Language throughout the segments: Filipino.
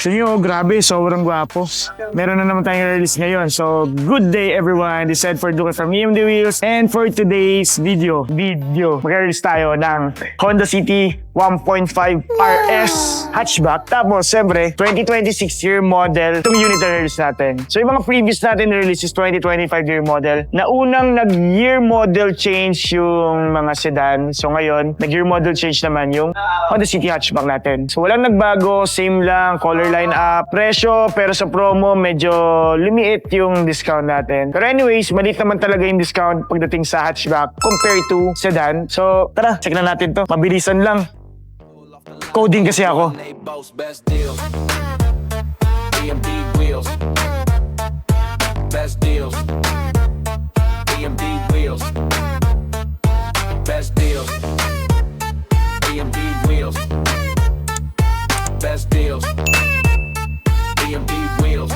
So yun, grabe, sobrang gwapo. Meron na naman tayong release ngayon. So, good day everyone. This is for Duke from EMD Wheels. And for today's video, mag-release tayo ng Honda City 1.5 RS hatchback. Tapos, siyempre, 2026 year model. Itong unit na release natin. So, yung mga previous natin release is 2025 year model. Na unang nag-year model change yung mga sedan. So, ngayon, nag-year model change naman yung Honda City hatchback natin. So, walang nagbago. Same lang. Color line up. Presyo, pero sa promo, medyo lumiit yung discount natin. Pero anyways, maliit naman talaga yung discount pagdating sa hatchback compared to sedan. So, tara, check na natin to. Mabilisan lang. Coding kasi ako. Best deals. EMD wheels. Best deals. EMD wheels. Best deals. EMD wheels. Best deals. EMD wheels.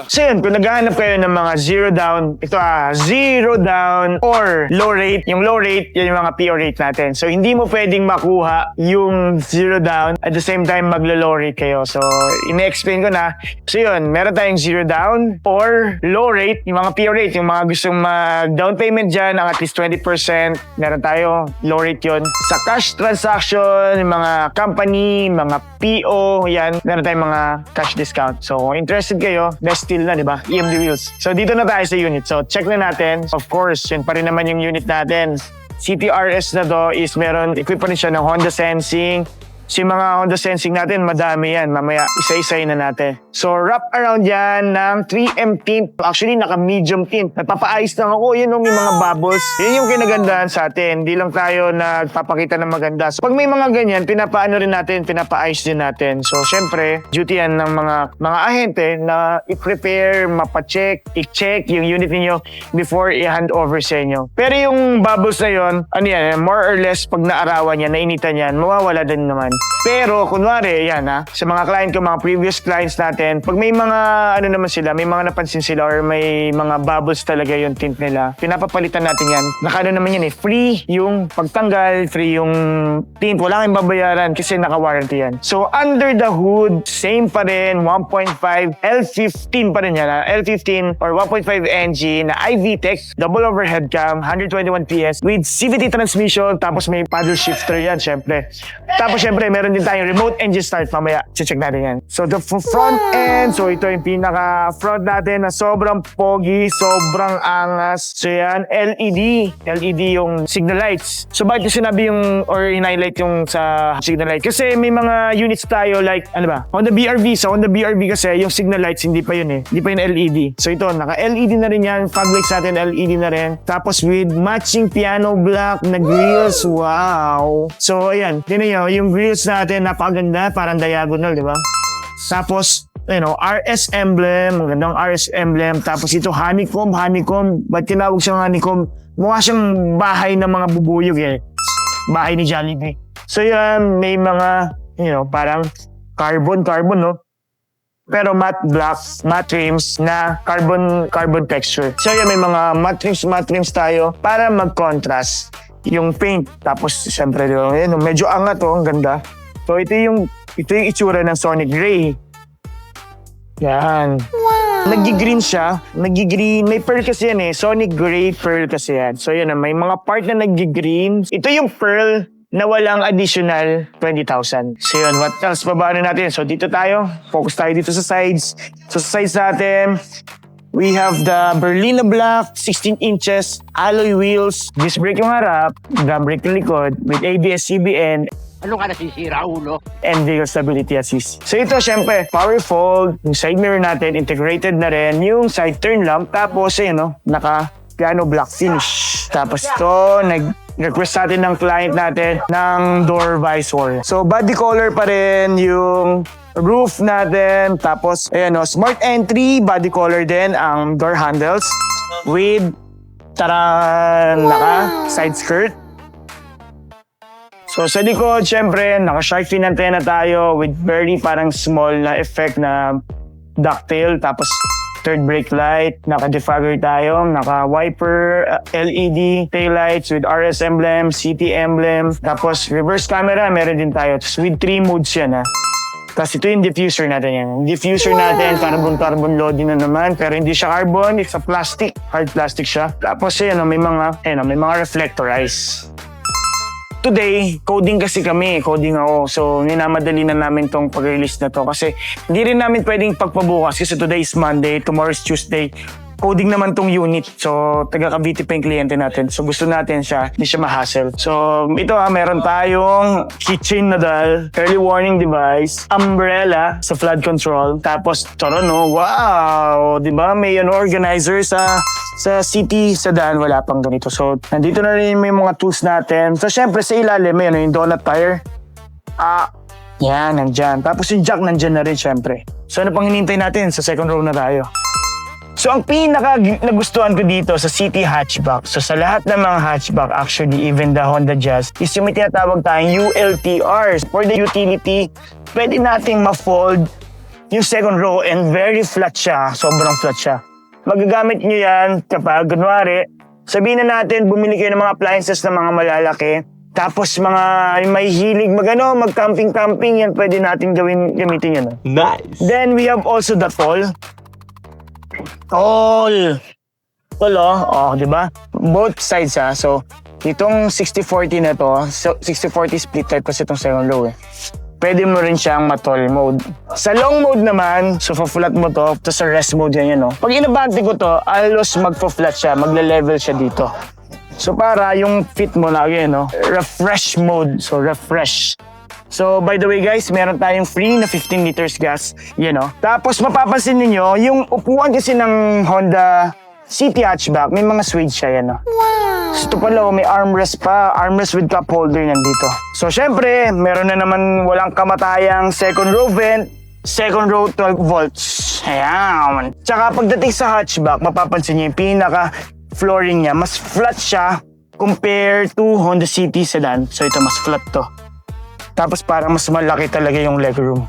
So yun, kung naghahanap kayo ng mga zero down, ito zero down or low rate. Yung low rate, yan yung mga PO rate natin. So hindi mo pwedeng makuha yung zero down at the same time maglo-low rate kayo. So ine-explain ko na. So yun, meron tayong zero down or low rate, yung mga PO rate, yung mga gustong mag-down payment dyan ng at least 20%, meron tayo, low rate yun. Sa cash transaction, yung mga company, mga PO, yan, meron tayong mga cash discount. So kung interested kayo, best deal na, di ba? EMD Wheels. So, dito na tayo sa unit. So, check na natin. Of course, yun pa rin naman yung unit natin. CTRS na to is meron, equip pa rin siya ng Honda Sensing. So, yung mga Honda Sensing natin, madami yan. Mamaya, isa-isay na natin. So, wrap around yan ng 3M tint. Actually, naka-medium tint. Nagpapaayos lang ako. Yun yung mga bubbles. Yun yung kinagandahan sa atin. Hindi lang tayo nagpapakita ng maganda. So, pag may mga ganyan, pinapaano rin natin, pinapaayos din natin. So, syempre, duty yan ng mga ahente na i-prepare, mapacheck, i-check yung unit niyo before i-hand over sa inyo. Pero yung bubbles na yun, ano yan, more or less, pag naarawan yan, nainitan yan, mawawala din naman. Pero, kunwari, yan sa mga client ko, mga previous clients natin, pag may mga, ano naman sila, may mga napansin sila or may mga bubbles talaga yung tint nila, pinapapalitan natin yan. Nakano naman yan free yung pagtanggal, free yung tint, wala kang babayaran kasi naka-warranty yan. So, under the hood, same pa rin, 1.5, L15 pa rin yan, L15 or 1.5 NG na iVTEC, double overhead cam, 121 PS with CVT transmission, tapos may paddle shifter yan, syempre. Tapos, syempre, meron din tayong remote engine start. Mamaya, check natin yan. So, the front end. So, ito yung pinaka-front natin na sobrang pogi, sobrang angas. So, yan, LED. LED yung signal lights. So, bakit yung sinabi yung, or in-highlight yung sa signal light? Kasi may mga units tayo like, ano ba? Honda BRV. Sa Honda BRV kasi, yung signal lights, hindi pa yun Hindi pa yun LED. So, ito, naka-LED na rin yan. Fog lights natin, LED na rin. Tapos, with matching piano black na grills. Wow! So, ayan. Tignan nyo, yung grills natin, napakaganda, parang diagonal, di ba? Tapos, RS emblem, magandang RS emblem. Tapos ito, honeycomb. Ba't tinawag siyang honeycomb? Mukha siyang bahay ng mga bubuyog Bahay ni Jollibee. So yan, may mga, parang carbon, no? Pero matte black, matte trims na carbon texture. So yan, may mga matte trims tayo para mag-contrast yung paint. Tapos, siyempre, medyo angat ang ganda. So, ito yung itsura ng Sonic Gray. Yan. Wow. Nag-green siya. Nag-green. May pearl kasi yan Sonic Gray pearl kasi yan. So, yun may mga part na nag-green. Ito yung pearl na walang additional 20,000. So, yun. What else pa ba natin? So, dito tayo. Focus tayo dito sa sides. So, sa sides natin, we have the Berlina Black, 16 inches, alloy wheels, disc brake yung harap, drum brake yung likod, with ABS-CBN, Ano ka nasisira, ulo? and vehicle stability assist. So ito, syempre, power fold, yung side mirror natin, integrated na rin, yung side turn lamp, tapos naka piano black finish. Tapos ito, nag-request natin ng client natin ng door visor. So body color pa rin yung roof natin, tapos smart entry, body color din ang door handles with naka side skirt. So sa likod, syempre, naka-shark fin antenna tayo with very parang small na effect na ducktail. Tapos third brake light, naka-defogger tayo, naka-wiper, LED taillights with RS emblem, CT emblem. Tapos reverse camera, meron din tayo. Tapos with 3 modes yan Tapos ito yung diffuser natin yan. Yung diffuser natin, carbon-carbon loading na naman. Pero hindi siya carbon, it's a plastic. Hard plastic siya. Tapos may mga reflector eyes. Today, coding kasi kami. Coding ako. So, minamadali na namin tong pag-release na to. Kasi hindi rin namin pwedeng pagpabukas. Kasi today is Monday, tomorrow is Tuesday. Coding naman tong unit. So, taga Cavite pa yung kliyente natin. So, gusto natin siya, hindi siya ma-hassle. So, ito meron tayong keychain na dal, early warning device, umbrella sa flood control, tapos, wow! Diba? May organizer sa city sedan, wala pang ganito. So, nandito na rin may mga tools natin. So, syempre, sa ilalim, may yung donut tire. Yan, nandyan. Tapos yung jack nandyan na rin, syempre. So, ano pang hinintay natin? Sa second row na tayo. So, ang pinaka nagustuhan ko dito sa City Hatchback, so sa lahat ng mga hatchback, actually, even the Honda Jazz, is yung may tinatawag tayong ULTRs. For the utility, pwede nating ma-fold yung second row and very flat siya. Sobrang flat siya. Magagamit nyo yan kapag, kunwari, sabihin na natin, bumili kayo ng mga appliances na mga malalaki, tapos mga may hilig mag-camping-camping, yan pwede natin gamitin yan. Nice. Then, we have also the tall. Tall, di ba? Both sides So, itong 60-40 na to, 60-40 split type kasi itong second row Pwede mo rin siyang ma-tall mode. Sa long mode naman, so flat mo to sa rest mode yan, Pag inabante ko to, alos magpo-flat siya, magle-level siya dito. So, para yung fit mo na, refresh mode. So, refresh. So, by the way guys, meron tayong free na 15 liters gas. Tapos, mapapansin niyo yung upuan kasi ng Honda City Hatchback, may mga suede siya, Wow! So, ito pala, may armrest pa. Armrest with cup holder nandito. So, syempre, meron na naman walang kamatayang second row vent. Second row, 12 volts. Ayan. Tsaka, pagdating sa hatchback, mapapansin niyo yung pinaka-flooring niya. Mas flat siya compared to Honda City Sedan. So, ito, mas flat to. Tapos parang mas malaki talaga yung legroom.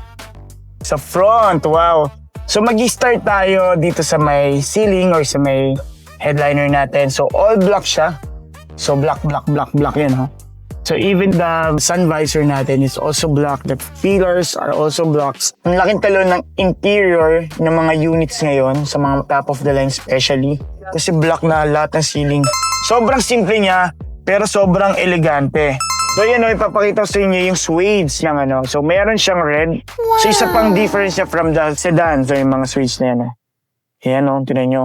Sa front, wow! So mag-start tayo dito sa may ceiling or sa may headliner natin. So all black siya. So black yan, So even the sun visor natin is also black. The pillars are also blacks. Ang laking talon ng interior ng mga units ngayon sa mga top of the line especially. Kasi black na lahat ng ceiling. Sobrang simple niya pero sobrang elegante. So yan ipapakita ko sa inyo yung suedes ng So meron siyang red. Wow. So isa pang difference niya from the sedan. So yung mga suedes na yan. Ayan tinan nyo.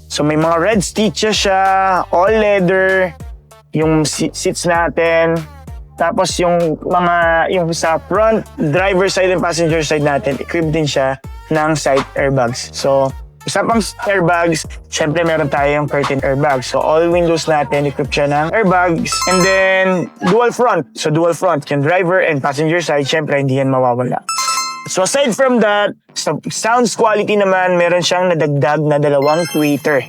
So may mga red stitches siya, all leather, yung seats natin. Tapos yung sa front, driver side and passenger side natin, equipped din siya ng side airbags. So isa pang airbags, syempre meron tayong curtain airbags. So all windows natin, equipped siya ng airbags. And then, dual front. So dual front, yung driver and passenger side, syempre hindi yan mawawala. So aside from that, sa sounds quality naman, meron siyang nadagdag na 2 tweeter.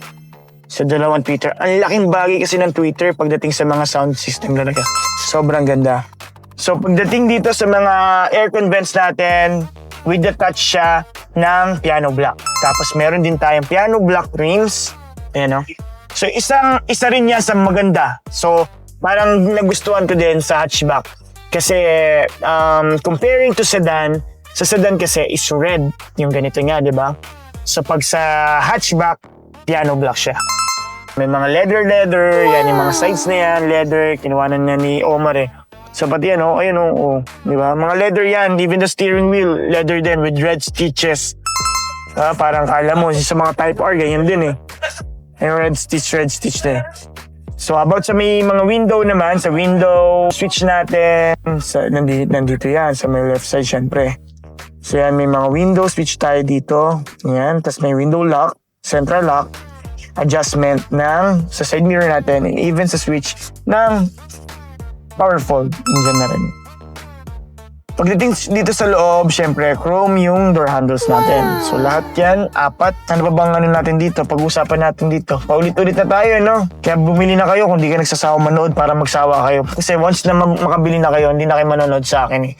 So 2 tweeter. Ang laking bagay kasi ng tweeter pagdating sa mga sound system talaga. Sobrang ganda. So pagdating dito sa mga aircon vents natin, with the touch siya ng piano black. Tapos meron din tayong piano black rims. Ayan So isa rin yan sa maganda. So parang nagustuhan ko din sa hatchback. Kasi comparing to sedan, sa sedan kasi is red. Yung ganito nga, di ba? So pag sa hatchback, piano black siya. May mga leather. Yan yung mga sides na yan, leather. Kinuwanan niya ni Omar So pati di ba? Mga leather yan, even the steering wheel, leather din with red stitches. Parang kala mo, sa mga Type R, ganyan din Yung red stitch na So about sa may mga window naman, sa window switch natin, nandito yan, sa may left side syempre. So yan, may mga window switch tayo dito. Yan, tapos may window lock, central lock, adjustment sa side mirror natin, and even sa switch ng powerful, nandiyan na rin. Pagdating dito sa loob, syempre, chrome yung door handles natin. So lahat yan, 4. Ano pa bang natin dito? Pag-usapan natin dito. Paulit-ulit na tayo, Kaya bumili na kayo kung di ka nagsasawa manood para magsawa kayo. Kasi once na makabili na kayo, hindi na kayo manonood sa akin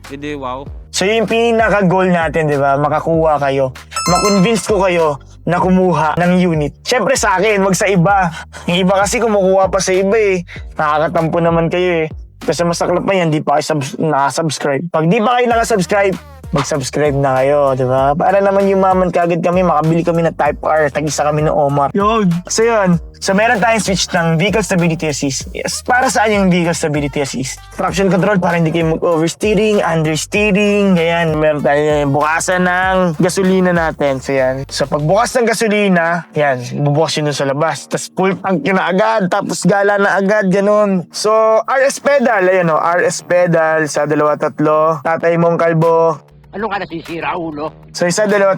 Hindi, wow. So yung pinaka-goal natin, di ba? Makakuha kayo. Ma-convince ko kayo na kumuha ng unit. Syempre sa akin, wag sa iba. Yung iba kasi kumukuha pa sa iba Nakakatampo naman kayo Kasi masaklap pa yan, di pa kayo nakasubscribe. Pag di pa kayo nakasubscribe, mag-subscribe na kayo, di ba? Para naman yumaman kagad kami, makabili kami ng Type R, tag-isa kami ng Omar. Yun! So yun, so meron tayong switch ng Vehicle Stability Assist. Yes, para saan yung Vehicle Stability Assist? Traction control para hindi kayo mag-oversteering, understeering, ganyan. Meron tayong bukasan ng gasolina natin. So yan. So pagbukas ng gasolina, yan, bubukas yun dun sa labas. Tapos full tank yun na agad, tapos gala na agad, ganun. So RS pedal, ayan o, RS pedal sa 2-3, tatay mong kalbo. Ano ka nasisira, ulo? So, 1-2-3.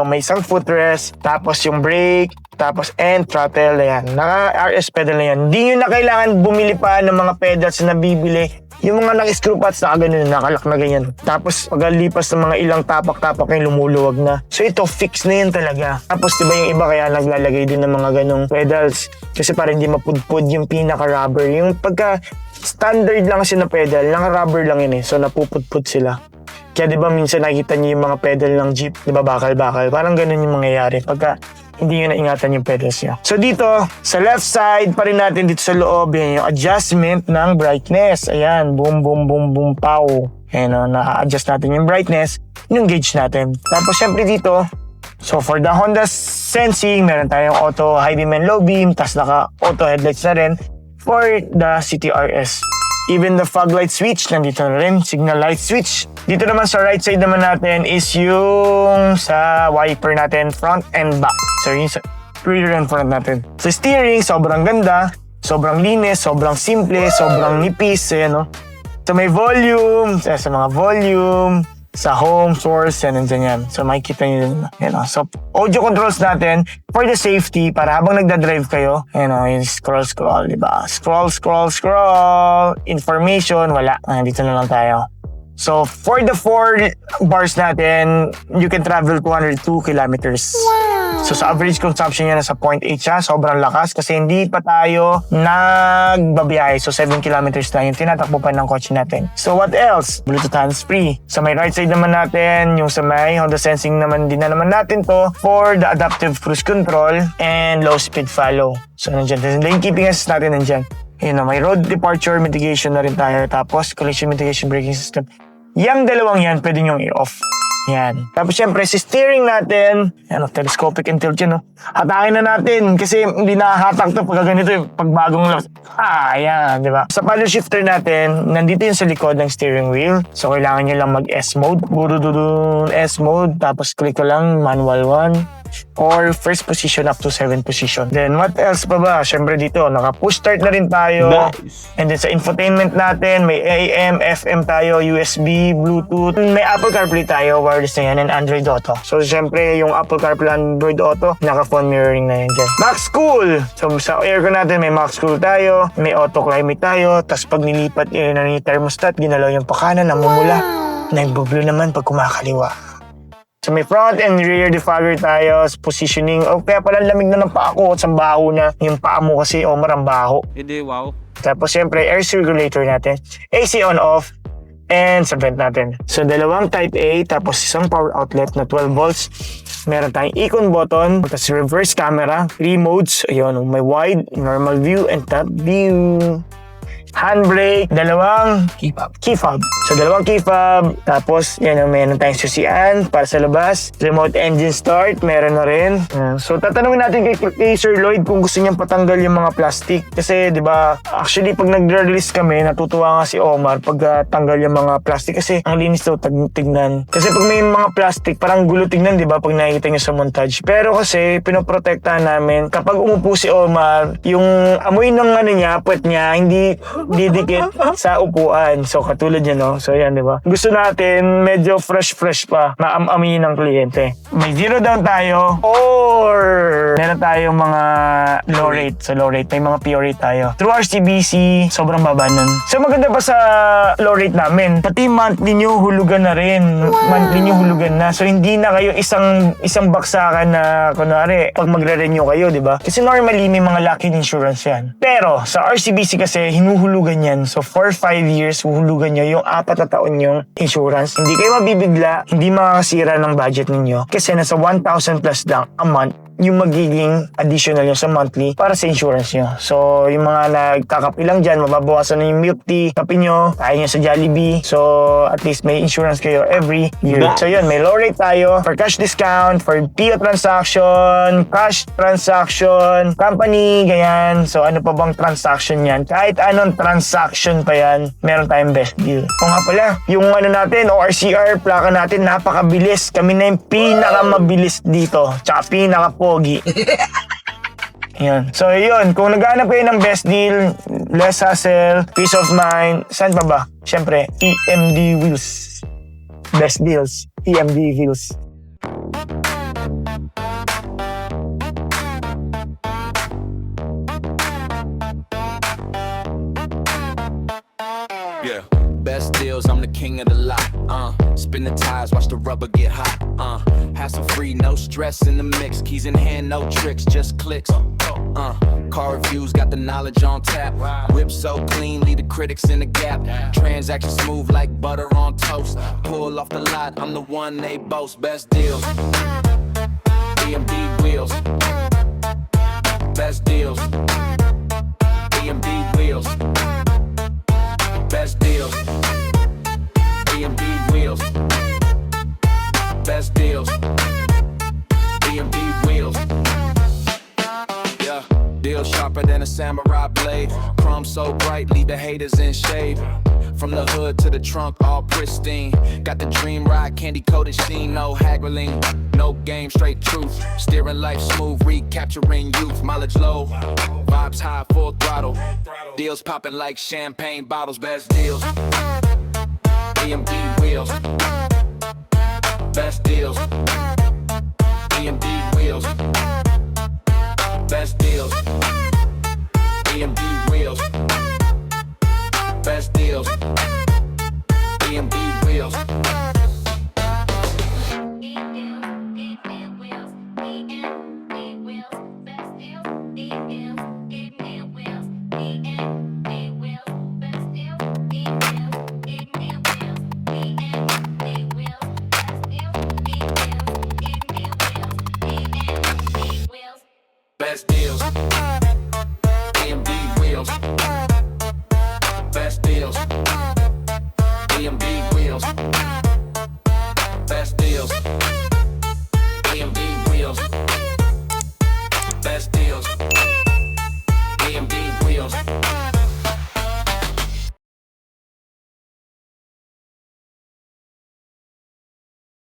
May isang footrest, tapos yung brake, tapos and throttle, ayan. Naka-RS pedal na yan. Hindi nyo na kailangan bumili pa ng mga pedals na nabibili. Yung mga naka-screw pads na ganun, nakalak na ganyan. Tapos, pagalipas ng mga ilang tapak-tapak yung lumuluwag na. So, ito, fix na yan talaga. Tapos, diba yung iba kaya naglalagay din ng mga ganong pedals. Kasi para hindi mapudpud yung pinaka-rubber. Yung pagka standard lang kasi na pedal, naka-rubber lang yun eh. So, napupudpud sila. Kaya diba minsan nakikita niyo yung mga pedal ng jeep, diba bakal-bakal, parang ganun yung mangyayari pagka hindi nyo naingatan yung pedals nyo. So dito, sa left side pa rin natin dito sa loob, yan yung adjustment ng brightness. Ayan, boom, boom, boom, boom, pow. Ayan o, na-adjust natin yung brightness, yung gauge natin. Tapos syempre dito, so for the Honda Sensing, meron tayong auto high beam and low beam, tas naka-auto headlights na rin for the CTRS. Even the fog light switch, nandito na rin. Signal light switch. Dito naman sa right side naman natin is yung sa wiper natin, front and back. So yung sa rear and front natin. Sa steering, sobrang ganda. Sobrang linis, sobrang simple, sobrang nipis. Ayan, no? So may volume, sa mga volume, sa home source, yan, nandiyan yan. So makikita nyo din. Yan, no? So audio controls natin for the safety, para habang nagdadrive kayo, yan, no? Yung scroll, diba? Scroll. Information, wala. Dito na lang tayo. So for the 4 bars natin, you can travel 202 kilometers. So sa average consumption niya nasa 0.8 siya, sobrang lakas kasi hindi pa tayo nagbabiyahe. So 7 kilometers na yung tinatakbo pa ng kotse natin. So what else? Bluetooth hands-free. Sa may right side naman natin, yung sa may Honda Sensing naman din na naman natin to for the adaptive cruise control and low speed follow. So nandiyan. The lane keeping assist natin nandiyan. May road departure mitigation na rin tayo. Tapos collision mitigation braking system. Yang dalawang yan, pwede nyong i-off. Yan. Tapos syempre, si steering natin, telescopic and tilt yun, no? Hatakin na natin kasi hindi nakahatak to pagka ganito yung pagbagong labas. Yan, di ba? Sa paddle shifter natin, nandito yung sa likod ng steering wheel. So, kailangan nyo lang mag-S mode. S mode. Tapos, click ko lang, manual 1. Or first position up to 7 position. Then what else pa ba? Syempre dito, naka-push start na rin tayo. Nice. And then sa infotainment natin, may AM, FM tayo, USB, Bluetooth. May Apple CarPlay tayo, wireless na yan, and Android Auto. So syempre yung Apple CarPlay, Android Auto, naka-phone mirroring na yan dyan. Max Cool! So sa aircon natin, may Max Cool tayo, may Auto Climate tayo, tapos pag nilipat yun ng thermostat, ginalaw yung pakanan, namumula. Nag-blue naman pag kumakaliwa. So may front and rear defogger tayo, positioning. Kaya pala lamig na ng paa ko at sa baho na. Yung paa mo kasi, Omar, ang baho. Hindi, wow. Tapos siyempre, air circulator natin. AC on off. And sa vent natin. So dalawang type A, tapos isang power outlet na 12 volts. Meron tayong icon button, tapos reverse camera, 3 modes. Ayun, may wide, normal view, and top view. Handbrake, dalawang key fob. So, dalawang key fob. Tapos, meron tayong susian para sa labas. Remote engine start, meron na rin. So, tatanungin natin kay Sir Lloyd kung gusto niyang patanggal yung mga plastic. Kasi, di ba, actually, pag nag-release kami, natutuwa nga si Omar pag tanggal yung mga plastic. Kasi, ang linis daw tignan. Kasi pag may mga plastic, parang gulo tignan, di ba, pag nakikita niyo sa montage. Pero kasi, pinoprotektahan namin, kapag umupo si Omar, yung amoy ng niya, puwet niya, hindi didikit sa upuan. So, katulad niya, no? So, yan, di ba? Gusto natin medyo fresh pa maam-amin ng kliyente. May zero down tayo or meron tayong mga low rate. So, low rate. May mga pure rate tayo. Through RCBC, sobrang baba nun. So, maganda pa sa low rate namin. Pati monthly nyo, hulugan na rin. Monthly nyo, hulugan na. So, hindi na kayo isang baksakan na, kunwari, pag magre-renew kayo, di ba? Kasi normally, may mga lock-in insurance yan. Pero, sa RCBC kasi, hinuhulugan yan. So, for 5 years, huhulugan nyo yung 4 na taon yung insurance. Hindi kayo mabibigla, hindi makakasira ng budget ninyo. Kasi nasa 1,000 plus lang a month yung magiging additional nyo sa monthly para sa insurance nyo. So, yung mga nagkakapi lang dyan, mababawasan na yung milk tea, kape nyo, kaya nyo sa Jollibee. So, at least may insurance kayo every year. So, yun, may low rate tayo for cash discount, for PO transaction, cash transaction, company, ganyan. So, ano pa bang transaction yan? Kahit anong transaction pa yan, meron tayong best deal. O nga pala, yung ano natin, ORCR, plaka natin, napakabilis. Kami na yung pinakamabilis dito. Tsaka pinaka-pogi. Yan. So, yun. Kung naghanap kayo ng best deal, less hassle, peace of mind, saan pa ba? Siyempre, EMD Wheels. Best deals. EMD Wheels. Yeah. Best deals, I'm the king of the lot. Spin the tires, watch the rubber get hot. Hassle free, no stress in the mix. Keys in hand, no tricks, just clicks. Car reviews, got the knowledge on tap. Whip so clean, leave the critics in the gap. Transaction smooth like butter on toast. Pull off the lot, I'm the one they boast. Best deals, EMD wheels. Best deals, EMD wheels. Best deals, EMD wheels. Best deals, EMD wheels. Yeah, deal sharper than a samurai blade. Chrome so bright, leave the haters in shade. From the hood to the trunk, all pristine. Got the dream ride, candy coated sheen, no haggling, no game, straight truth. Steering life smooth, recapturing youth. Mileage low, vibes high, full throttle. Deals popping like champagne bottles. Best deals, EMD wheels. Best deals, EMD wheels. Best deals, EMD wheels. Best deals, EMD wheels.